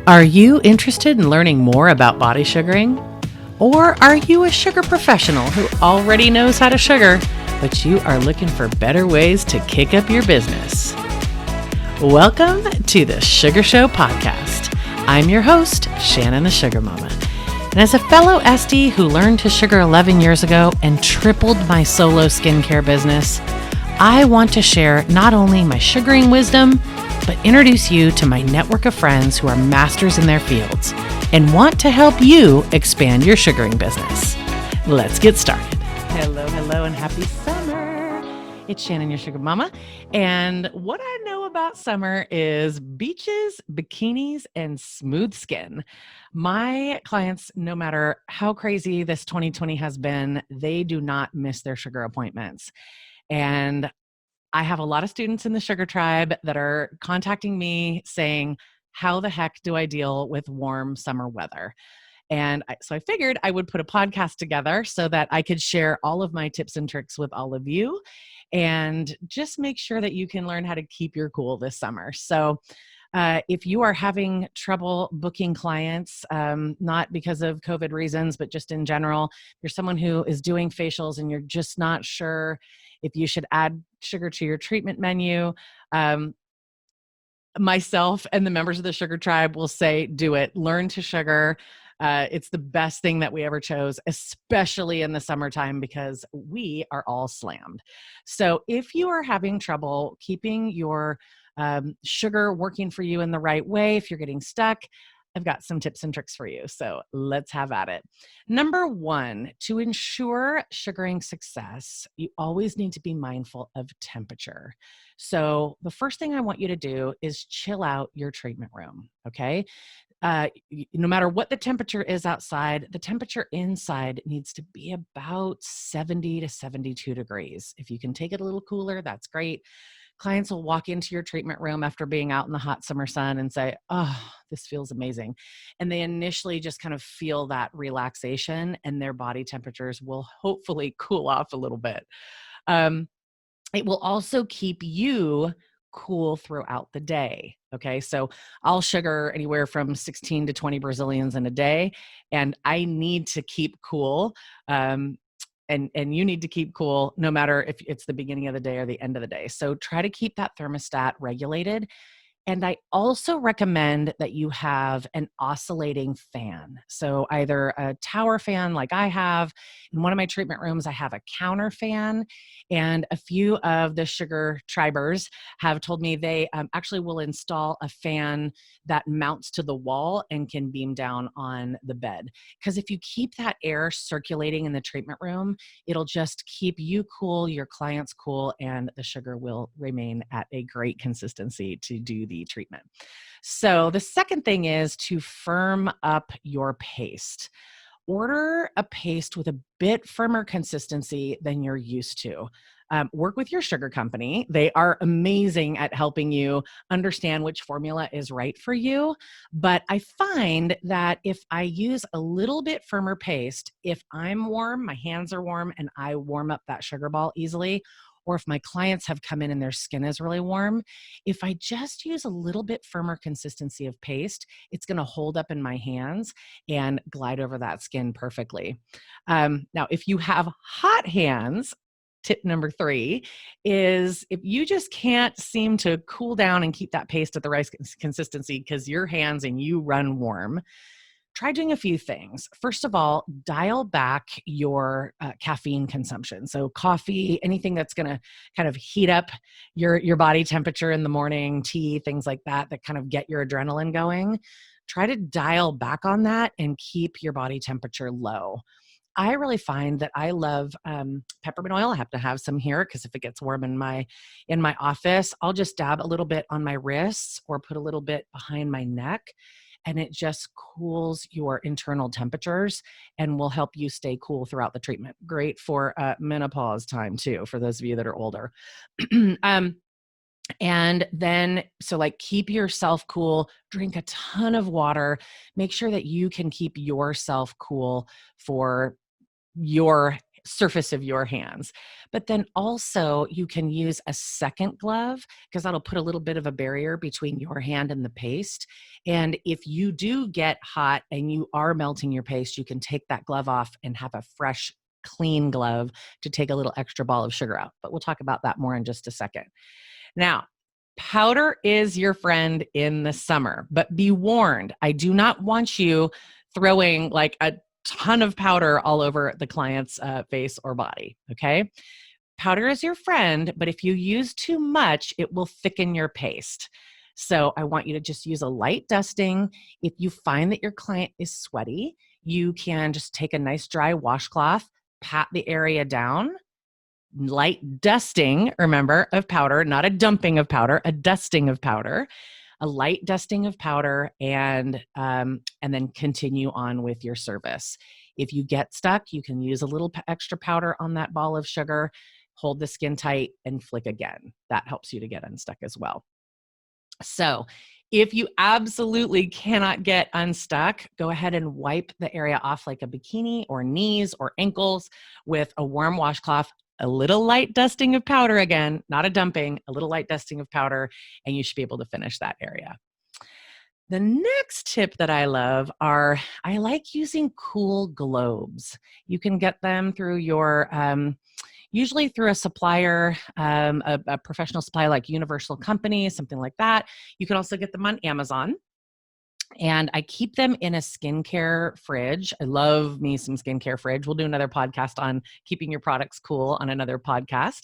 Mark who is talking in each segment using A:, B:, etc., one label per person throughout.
A: Are you interested in learning more about body sugaring? Or are you a sugar professional who already knows how to sugar, but you are looking for better ways to kick up your business? Welcome to the SugarShow podcast. I'm your host, Shannon the SugarMama. And as a fellow Estie who learned to sugar 11 years ago and tripled my solo skincare business, I want to share not only my sugaring wisdom, but introduce you to my network of friends who are masters in their fields and want to help you expand your sugaring business. Let's get started. Hello, and happy summer. It's Shannon, your sugar mama. And what I know about summer is beaches, bikinis, and smooth skin. My clients, no matter how crazy this 2020 has been, they do not miss their sugar appointments. And I have a lot of students in the Sugar Tribe that are contacting me saying, how the heck do I deal with warm summer weather? And so I figured I would put a podcast together so that I could share all of my tips and tricks with all of you and just make sure that you can learn how to keep your cool this summer. So if you are having trouble booking clients, not because of COVID reasons, but just in general, you're someone who is doing facials and you're just not sure if you should add sugar to your treatment menu, myself and the members of the Sugar Tribe will say, do it. Learn to sugar. It's the best thing that we ever chose, especially in the summertime because we are all slammed. So if you are having trouble keeping your sugar working for you in the right way, if you're getting stuck, I've got some tips and tricks for you. So let's have at it. Number one, to ensure sugaring success, you always need to be mindful of temperature. So the first thing I want you to do is chill out your treatment room. Okay. No matter what the temperature is outside, the temperature inside needs to be about 70 to 72 degrees. If you can take it a little cooler, that's great. Clients will walk into your treatment room after being out in the hot summer sun and say, oh, this feels amazing. And they initially just kind of feel that relaxation and their body temperatures will hopefully cool off a little bit. It will also keep you cool throughout the day. Okay. So I'll sugar anywhere from 16 to 20 Brazilians in a day, and I need to keep cool. And you need to keep cool no matter if it's the beginning of the day or the end of the day. So try to keep that thermostat regulated. And I also recommend that you have an oscillating fan. So either a tower fan like I have. In one of my treatment rooms, I have a counter fan. And a few of the Sugar Tribers have told me they actually will install a fan that mounts to the wall and can beam down on the bed. Because if you keep that air circulating in the treatment room, it'll just keep you cool, your clients cool, and the sugar will remain at a great consistency to do the treatment. So the second thing is to firm up your paste. Order a paste with a bit firmer consistency than you're used to. Work with your sugar company. They are amazing at helping you understand which formula is right for you. But I find that if I use a little bit firmer paste, if I'm warm, my hands are warm, and I warm up that sugar ball easily, or if my clients have come in and their skin is really warm, if I just use a little bit firmer consistency of paste, it's going to hold up in my hands and glide over that skin perfectly. Now, if you have hot hands, tip number 3 is if you just can't seem to cool down and keep that paste at the right consistency because your hands and you run warm, try doing a few things. First of all, dial back your caffeine consumption. So coffee, anything that's going to kind of heat up your body temperature in the morning, tea, things like that, that kind of get your adrenaline going. Try to dial back on that and keep your body temperature low. I really find that I love peppermint oil. I have to have some here because if it gets warm in my office, I'll just dab a little bit on my wrists or put a little bit behind my neck. And it just cools your internal temperatures and will help you stay cool throughout the treatment. Great for menopause time too, for those of you that are older. And then, so like keep yourself cool, drink a ton of water, make sure that you can keep yourself cool for your surface of your hands. But then also you can use a second glove because that'll put a little bit of a barrier between your hand and the paste. And if you do get hot and you are melting your paste, you can take that glove off and have a fresh, clean glove to take a little extra ball of sugar out. But we'll talk about that more in just a second. Now, powder is your friend in the summer, but be warned, I do not want you throwing like a ton of powder all over the client's face or body, okay? Powder is your friend, but if you use too much, it will thicken your paste. So I want you to just use a light dusting. If you find that your client is sweaty, you can just take a nice dry washcloth, pat the area down, light dusting, remember, of powder, not a dumping of powder, a dusting of powder, a light dusting of powder, and then continue on with your service. If you get stuck, you can use a little extra powder on that ball of sugar, hold the skin tight, and flick again. That helps you to get unstuck as well. So if you absolutely cannot get unstuck, go ahead and wipe the area off like a bikini or knees or ankles with a warm washcloth, a little light dusting of powder again, not a dumping, a little light dusting of powder, and you should be able to finish that area. The next tip that I love are, I like using cool globes. You can get them through your, usually through a supplier, a professional supplier like Universal Company, something like that. You can also get them on Amazon. And I keep them in a skincare fridge. I love me some skincare fridge. We'll do another podcast on keeping your products cool on another podcast.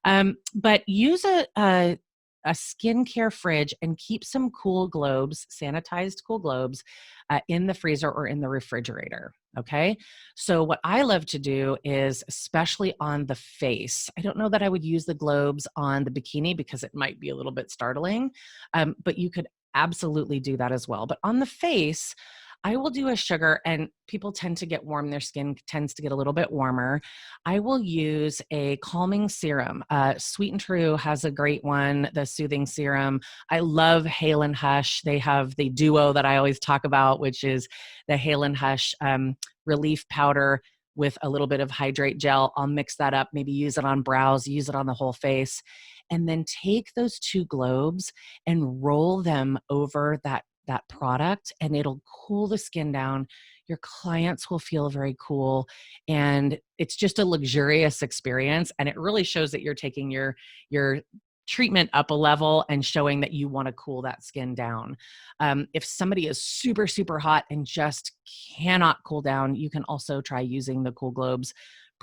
A: But use a skincare fridge and keep some cool globes, sanitized cool globes, in the freezer or in the refrigerator. Okay. So what I love to do is, especially on the face, I don't know that I would use the globes on the bikini because it might be a little bit startling, but you could absolutely do that as well. But on the face, I will do a sugar, and people tend to get warm. Their skin tends to get a little bit warmer. I will use a calming serum. Sweet and True has a great one, the soothing serum. I love Hale and Hush. They have the duo that I always talk about, which is the Hale and Hush relief powder with a little bit of hydrate gel. I'll mix that up, maybe use it on brows, use it on the whole face, and then take those two globes and roll them over that product, and it'll cool the skin down. Your clients will feel very cool, and it's just a luxurious experience. And it really shows that you're taking your treatment up a level and showing that you want to cool that skin down. If somebody is super, super hot and just cannot cool down, you can also try using the cool globes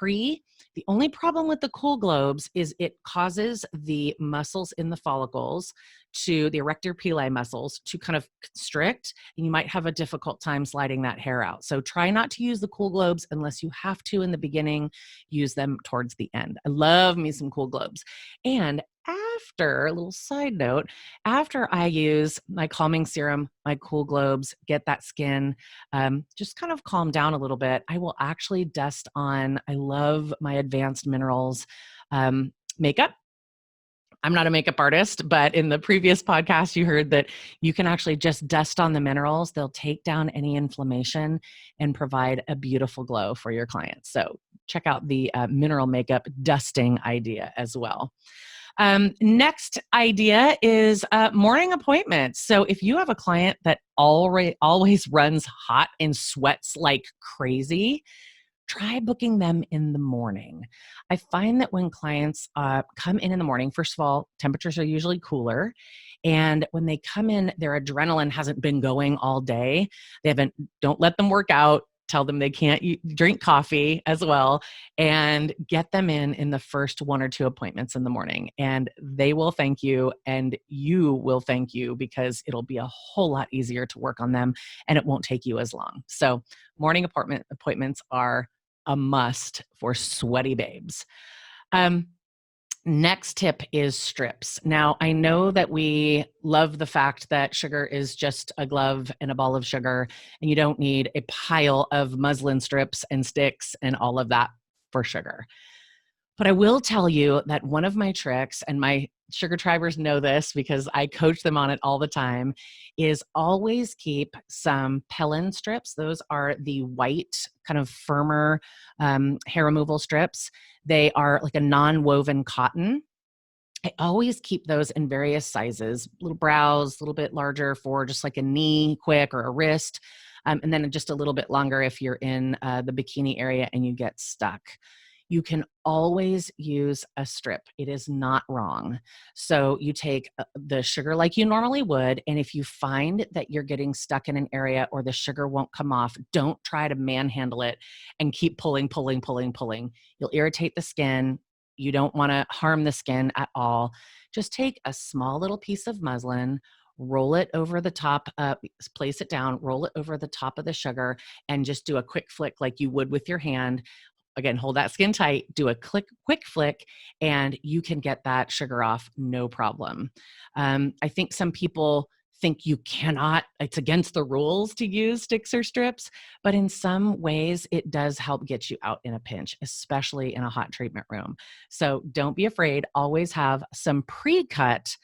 A: The only problem with the cool globes is it causes the muscles in the follicles, to the erector pili muscles, to kind of constrict, and you might have a difficult time sliding that hair out. So try not to use the cool globes unless you have to in the beginning. Use them towards the end. I love me some cool globes. And after, a little side note, after I use my calming serum, my cool globes, get that skin just kind of calm down a little bit, I will actually dust on, I love my Advanced Minerals makeup. I'm not a makeup artist, but in the previous podcast, you heard that you can actually just dust on the minerals. They'll take down any inflammation and provide a beautiful glow for your clients. So check out the mineral makeup dusting idea as well. Next idea is morning appointments. So if you have a client that always runs hot and sweats like crazy, try booking them in the morning. I find that when clients come in the morning, first of all, temperatures are usually cooler. And when they come in, their adrenaline hasn't been going all day. Don't let them work out. Tell them they can't drink coffee as well, and get them in the first 1 or 2 appointments in the morning. And they will thank you, and you will thank you, because it'll be a whole lot easier to work on them and it won't take you as long. So morning appointments are a must for sweaty babes. Next tip is strips. Now, I know that we love the fact that sugar is just a glove and a ball of sugar, and you don't need a pile of muslin strips and sticks and all of that for sugar. But I will tell you that one of my tricks, and my Sugar Tribers know this because I coach them on it all the time, is always keep some Pellin strips. Those are the white, kind of firmer hair removal strips. They are like a non-woven cotton. I always keep those in various sizes, little brows, a little bit larger for just like a knee quick or a wrist, and then just a little bit longer if you're in the bikini area and you get stuck. You can always use a strip. It is not wrong. So you take the sugar like you normally would, and if you find that you're getting stuck in an area or the sugar won't come off, don't try to manhandle it and keep pulling, pulling, pulling, pulling. You'll irritate the skin. You don't want to harm the skin at all. Just take a small little piece of muslin, roll it over the top, place it down, roll it over the top of the sugar, and just do a quick flick like you would with your hand. Again, hold that skin tight, do a quick flick, and you can get that sugar off, no problem. I think some people think you cannot, it's against the rules to use sticks or strips, but in some ways it does help get you out in a pinch, especially in a hot treatment room. So don't be afraid, always have some pre-cut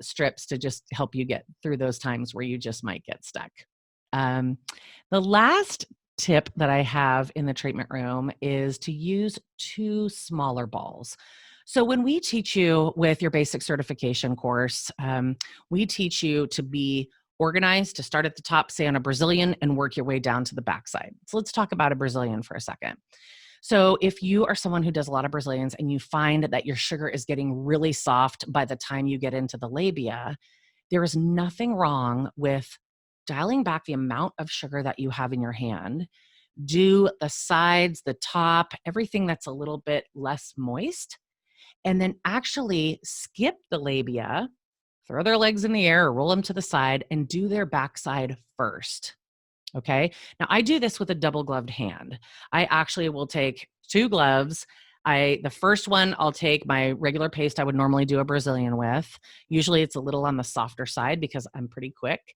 A: strips to just help you get through those times where you just might get stuck. The last tip that I have in the treatment room is to use 2 smaller balls. So when we teach you with your basic certification course, we teach you to be organized, to start at the top, say on a Brazilian, and work your way down to the backside. So let's talk about a Brazilian for a second. So if you are someone who does a lot of Brazilians and you find that your sugar is getting really soft by the time you get into the labia, there is nothing wrong with dialing back the amount of sugar that you have in your hand. Do the sides, the top, everything that's a little bit less moist, and then actually skip the labia, throw their legs in the air or roll them to the side and do their backside first. Okay. Now I do this with a double gloved hand. I actually will take 2 gloves. The first one, I'll take my regular paste I would normally do a Brazilian with. Usually it's a little on the softer side because I'm pretty quick.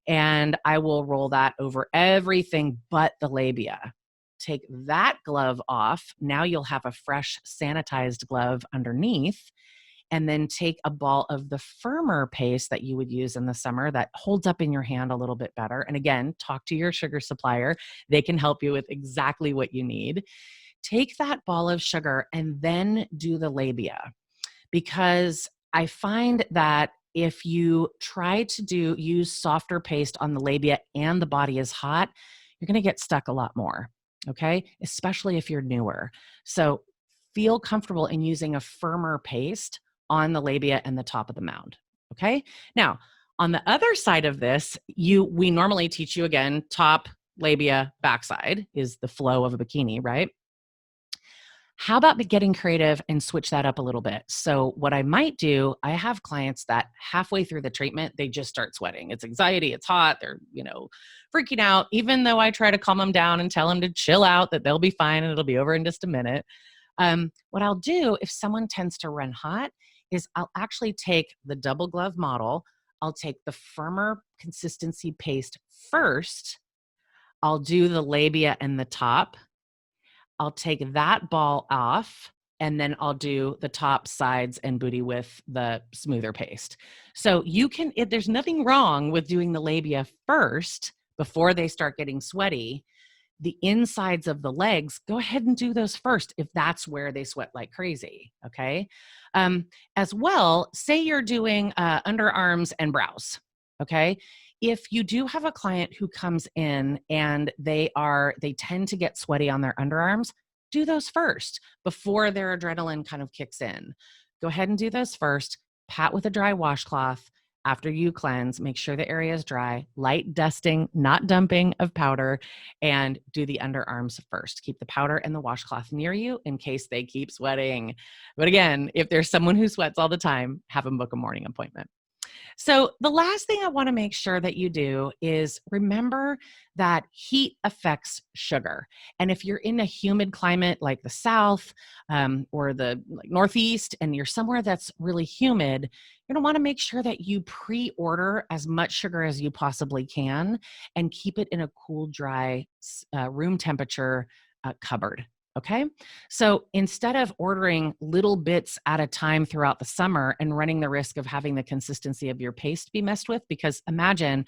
A: And I will roll that over everything but the labia. Take that glove off. Now you'll have a fresh sanitized glove underneath. And then take a ball of the firmer paste that you would use in the summer that holds up in your hand a little bit better. And again, talk to your sugar supplier. They can help you with exactly what you need. Take that ball of sugar and then do the labia, because I find that if you try to use softer paste on the labia and the body is hot, you're going to get stuck a lot more. Okay. Especially if you're newer. So feel comfortable in using a firmer paste on the labia and the top of the mound. Okay. Now, on the other side of this, we normally teach you again, top, labia, backside is the flow of a bikini, right? How about getting creative and switch that up a little bit? So what I might do, I have clients that halfway through the treatment, they just start sweating. It's anxiety, it's hot, they're, freaking out, even though I try to calm them down and tell them to chill out, that they'll be fine and it'll be over in just a minute. What I'll do if someone tends to run hot is I'll actually take the double glove model. I'll take the firmer consistency paste first. I'll do the labia and the top. I'll take that ball off, and then I'll do the top, sides, and booty with the smoother paste. So there's nothing wrong with doing the labia first before they start getting sweaty. The insides of the legs, go ahead and do those first if that's where they sweat like crazy, okay? As well, say you're doing underarms and brows, okay? If you do have a client who comes in and they tend to get sweaty on their underarms, do those first before their adrenaline kind of kicks in. Go ahead and do those first. Pat with a dry washcloth after you cleanse. Make sure the area is dry. Light dusting, not dumping of powder, and do the underarms first. Keep the powder and the washcloth near you in case they keep sweating. But again, if there's someone who sweats all the time, have them book a morning appointment. So the last thing I want to make sure that you do is remember that heat affects sugar. And if you're in a humid climate like the South or the Northeast, and you're somewhere that's really humid, you're going to want to make sure that you pre-order as much sugar as you possibly can and keep it in a cool, dry, room temperature cupboard. Okay. So instead of ordering little bits at a time throughout the summer and running the risk of having the consistency of your paste be messed with, because imagine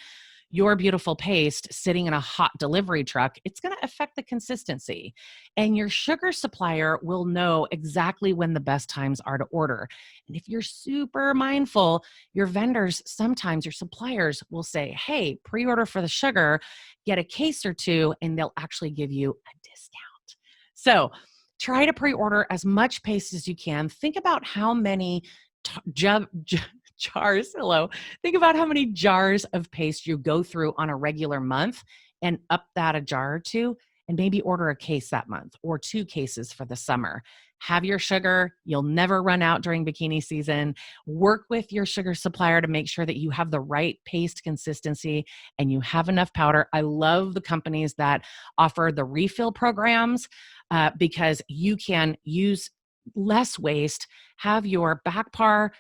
A: your beautiful paste sitting in a hot delivery truck, it's going to affect the consistency. And your sugar supplier will know exactly when the best times are to order. And if you're super mindful, your vendors, sometimes your suppliers will say, hey, pre order for the sugar, get a case or two, and they'll actually give you a discount. So try to pre order as much paste as you can. Think about how many jars, hello, think about how many jars of paste you go through on a regular month and up that a jar or two, and maybe order a case that month or 2 cases for the summer. Have your sugar. You'll never run out during bikini season. Work with your sugar supplier to make sure that you have the right paste consistency and you have enough powder. I love the companies that offer the refill programs because you can use less waste, have your back par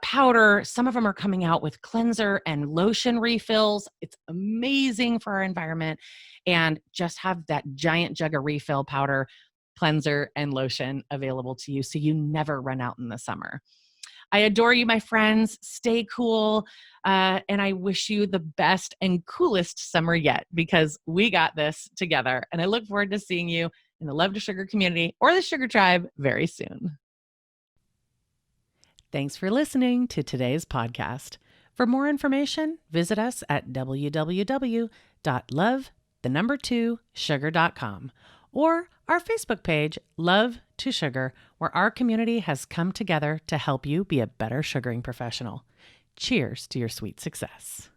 A: powder. Some of them are coming out with cleanser and lotion refills. It's amazing for our environment. And just have that giant jug of refill powder, cleanser, and lotion available to you so you never run out in the summer. I adore you, my friends. Stay cool. And I wish you the best and coolest summer yet, because we got this together. And I look forward to seeing you in the Love to Sugar community or the Sugar Tribe very soon. Thanks for listening to today's podcast. For more information, visit us at www.love2sugar.com or our Facebook page, Love to Sugar, where our community has come together to help you be a better sugaring professional. Cheers to your sweet success.